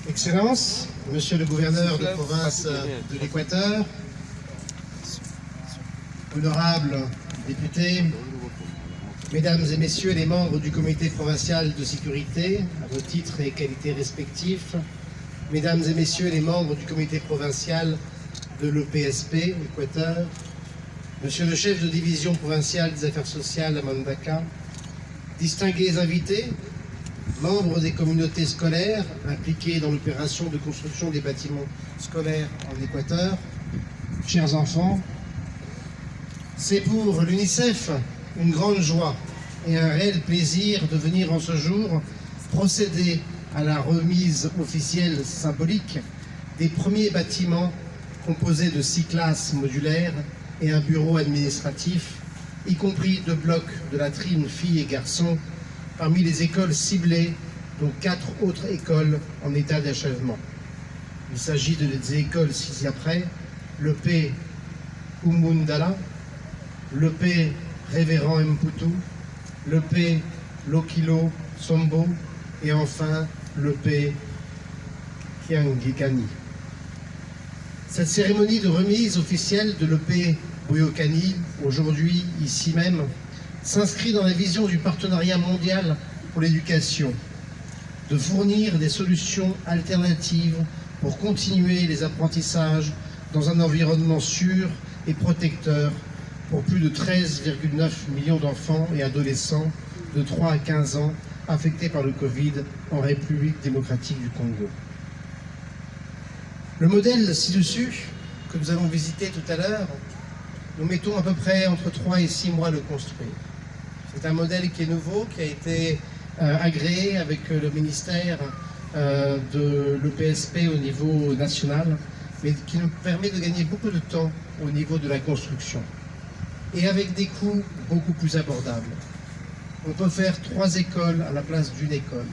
Excellences, Monsieur le gouverneur de province de l'Équateur, honorables députés, Mesdames et Messieurs les membres du Comité provincial de sécurité, à vos titres et qualités respectifs, Mesdames et Messieurs les membres du Comité provincial de l'EPSP, Équateur, Monsieur le chef de division provinciale des affaires sociales à Mandaka, distingués invités, membres des communautés scolaires impliquées dans l'opération de construction des bâtiments scolaires en Équateur, chers enfants, c'est pour l'UNICEF une grande joie et un réel plaisir de venir en ce jour procéder à la remise officielle symbolique des premiers bâtiments composés de 6 classes modulaires et un bureau administratif, y compris 2 blocs de latrines filles et garçons, parmi les écoles ciblées, dont 4 autres écoles en état d'achèvement. Il s'agit des écoles ci-après, l'EP Umundala, l'EP Révérend Mputu, l'EP Lokilo Sombo et enfin l'EP Kiangikani. Cette cérémonie de remise officielle de l'EP Boyokani, aujourd'hui, ici même, s'inscrit dans la vision du partenariat mondial pour l'éducation, de fournir des solutions alternatives pour continuer les apprentissages dans un environnement sûr et protecteur pour plus de 13,9 millions d'enfants et adolescents de 3 à 15 ans affectés par le Covid en République démocratique du Congo. Le modèle ci-dessus, que nous allons visiter tout à l'heure, nous mettons à peu près entre 3 et 6 mois à le construire. C'est un modèle qui est nouveau, qui a été agréé avec le ministère de l'EPSP au niveau national, mais qui nous permet de gagner beaucoup de temps au niveau de la construction. Et avec des coûts beaucoup plus abordables. On peut faire 3 écoles à la place d'une école,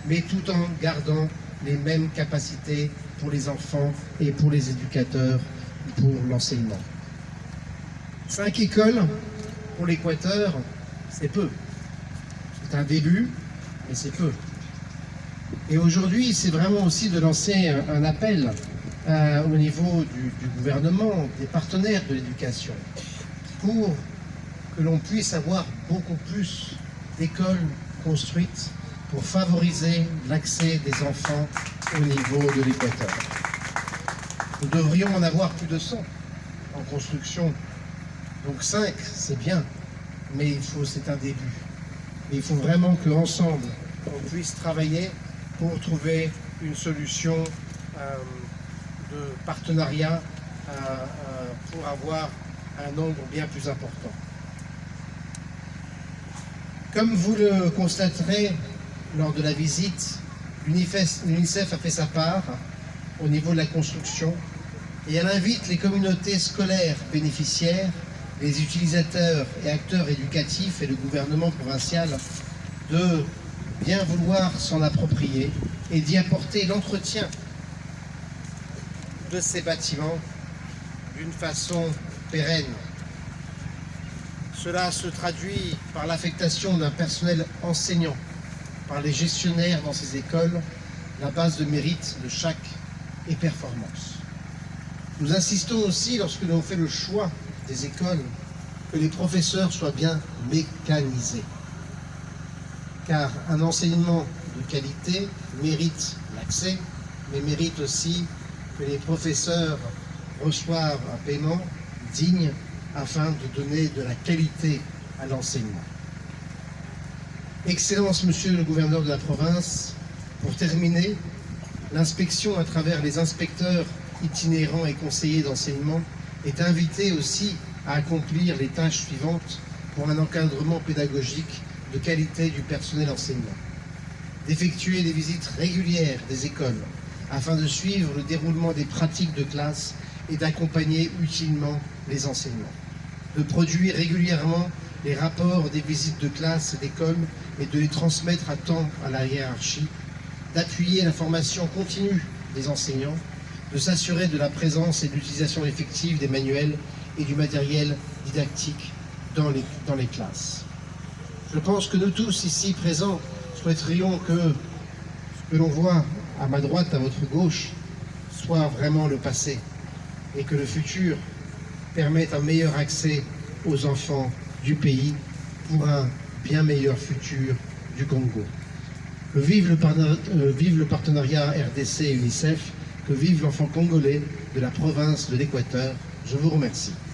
mais tout en gardant les mêmes capacités pour les enfants et pour les éducateurs, pour l'enseignement. 5 écoles pour l'Équateur, c'est peu. C'est un début, mais c'est peu. Et aujourd'hui, c'est vraiment aussi de lancer un appel au niveau du gouvernement, des partenaires de l'éducation, pour que l'on puisse avoir beaucoup plus d'écoles construites pour favoriser l'accès des enfants au niveau de l'Équateur. Nous devrions en avoir plus de 100 en construction. Donc 5, c'est bien, mais c'est un début. Et il faut vraiment qu'ensemble, on puisse travailler pour trouver une solution de partenariat pour avoir un nombre bien plus important. Comme vous le constaterez lors de la visite, l'UNICEF a fait sa part au niveau de la construction et elle invite les communautés scolaires bénéficiaires, les utilisateurs et acteurs éducatifs et le gouvernement provincial de bien vouloir s'en approprier et d'y apporter l'entretien de ces bâtiments d'une façon pérenne. Cela se traduit par l'affectation d'un personnel enseignant par les gestionnaires dans ces écoles, la base de mérite de chaque performance. Nous insistons aussi, lorsque l'on fait le choix des écoles, que les professeurs soient bien mécanisés. Car un enseignement de qualité mérite l'accès, mais mérite aussi que les professeurs reçoivent un paiement digne afin de donner de la qualité à l'enseignement. Excellence, Monsieur le gouverneur de la province, pour terminer, l'inspection à travers les inspecteurs itinérants et conseillers d'enseignement est invitée aussi à accomplir les tâches suivantes pour un encadrement pédagogique de qualité du personnel enseignant. D'effectuer des visites régulières des écoles afin de suivre le déroulement des pratiques de classe et d'accompagner utilement les enseignants. De produire régulièrement les rapports des visites de classe et d'école et de les transmettre à temps à la hiérarchie, d'appuyer la formation continue des enseignants, de s'assurer de la présence et de l'utilisation effective des manuels et du matériel didactique dans les classes. Je pense que nous tous ici présents souhaiterions que l'on voit à ma droite, à votre gauche, soit vraiment le passé et que le futur permette un meilleur accès aux enfants du pays pour un bien meilleur futur du Congo. Que vive le partenariat RDC-UNICEF, que vive l'enfant congolais de la province de l'Équateur. Je vous remercie.